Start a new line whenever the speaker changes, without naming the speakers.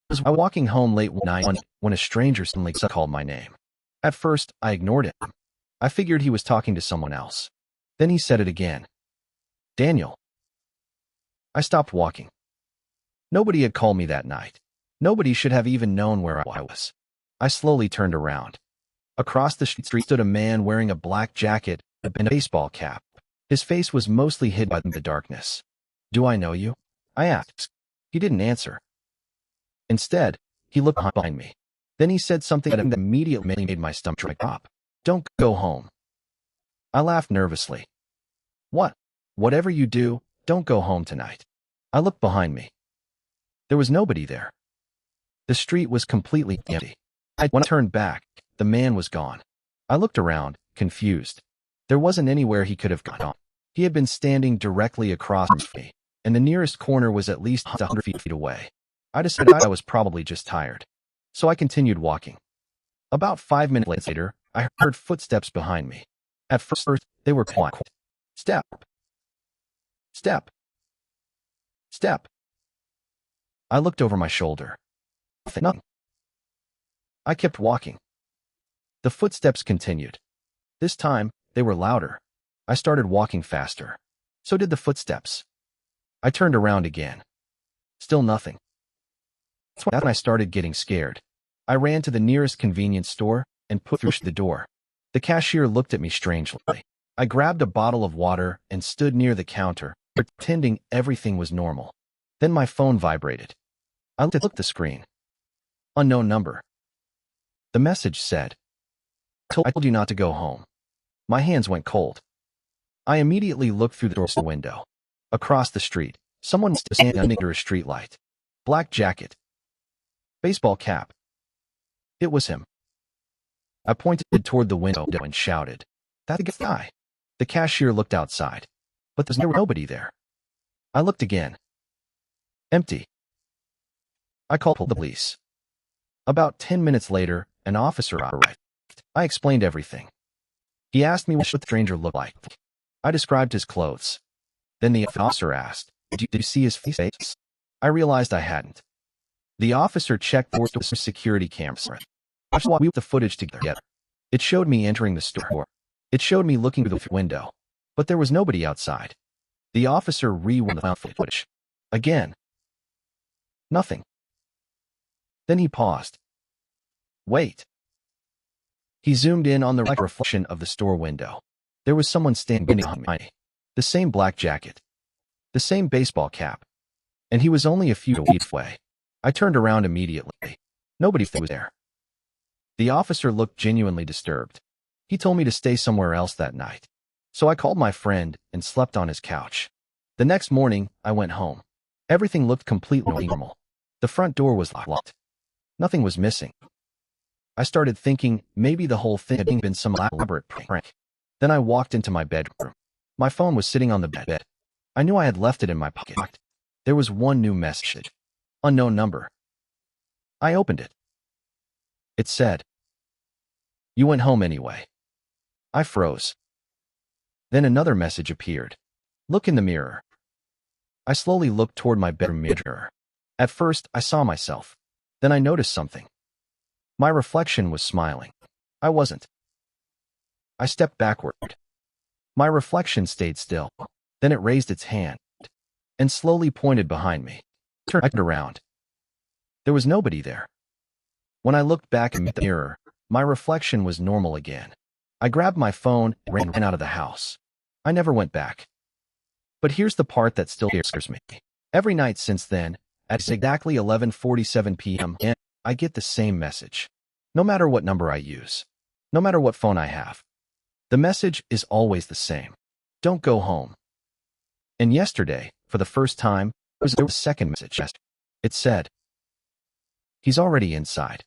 was walking home late one night when a stranger suddenly called my name. At first, I ignored him. I figured he was talking to someone else. Then he said it again. Daniel. I stopped walking. Nobody had called me that night. Nobody should have even known where I was. I slowly turned around. Across the street stood a man wearing a black jacket and a baseball cap. His face was mostly hid by the darkness. Do I know you? I asked. He didn't answer. Instead, he looked behind me. Then he said something that immediately made my stomach drop. Don't go home. I laughed nervously. What? Whatever you do, don't go home tonight. I looked behind me. There was nobody there. The street was completely empty. When I turned back, the man was gone. I looked around, confused. There wasn't anywhere he could have gone. He had been standing directly across from me, and the nearest corner was at least 100 feet away. I decided I was probably just tired. So I continued walking. About 5 minutes later, I heard footsteps behind me. At first, they were quiet. Step. Step. Step. I looked over my shoulder. Nothing. I kept walking. The footsteps continued. This time, they were louder. I started walking faster. So did the footsteps. I turned around again. Still nothing. That's when I started getting scared. I ran to the nearest convenience store and pushed the door. The cashier looked at me strangely. I grabbed a bottle of water and stood near the counter, pretending everything was normal. Then my phone vibrated. I looked at the screen. Unknown number. The message said, I told you not to go home. My hands went cold. I immediately looked through the window. Across the street, someone was standing under a streetlight. Black jacket. Baseball cap. It was him. I pointed toward the window and shouted, "That's the guy." The cashier looked outside, but there was nobody there. I looked again. Empty. I called the police. About 10 minutes later, an officer arrived. I explained everything. He asked me what the stranger looked like. I described his clothes. Then the officer asked, did you see his face? I realized I hadn't. The officer checked for security cameras. I watched the footage together. It showed me entering the store. It showed me looking through the window. But there was nobody outside. The officer rewound the footage. Again. Nothing. Then he paused. Wait. He zoomed in on the reflection of the store window. There was someone standing behind me. The same black jacket. The same baseball cap. And he was only a few feet away. I turned around immediately. Nobody was there. The officer looked genuinely disturbed. He told me to stay somewhere else that night. So I called my friend and slept on his couch. The next morning, I went home. Everything looked completely normal. The front door was locked. Nothing was missing. I started thinking maybe the whole thing had been some elaborate prank. Then I walked into my bedroom. My phone was sitting on the bed. I knew I had left it in my pocket. There was one new message. Unknown number. I opened it. It said, "You went home anyway." I froze. Then another message appeared. "Look in the mirror." I slowly looked toward my bedroom mirror. At first, I saw myself. Then I noticed something. My reflection was smiling. I wasn't. I stepped backward. My reflection stayed still. Then it raised its hand and slowly pointed behind me. I turned around. There was nobody there. When I looked back in the mirror, my reflection was normal again. I grabbed my phone and ran out of the house. I never went back. But here's the part that still scares me. Every night since then, at exactly 11:47 p.m., I get the same message. No matter what number I use. No matter what phone I have. The message is always the same. Don't go home. And yesterday, for the first time, there was a second message. It said, "He's already inside."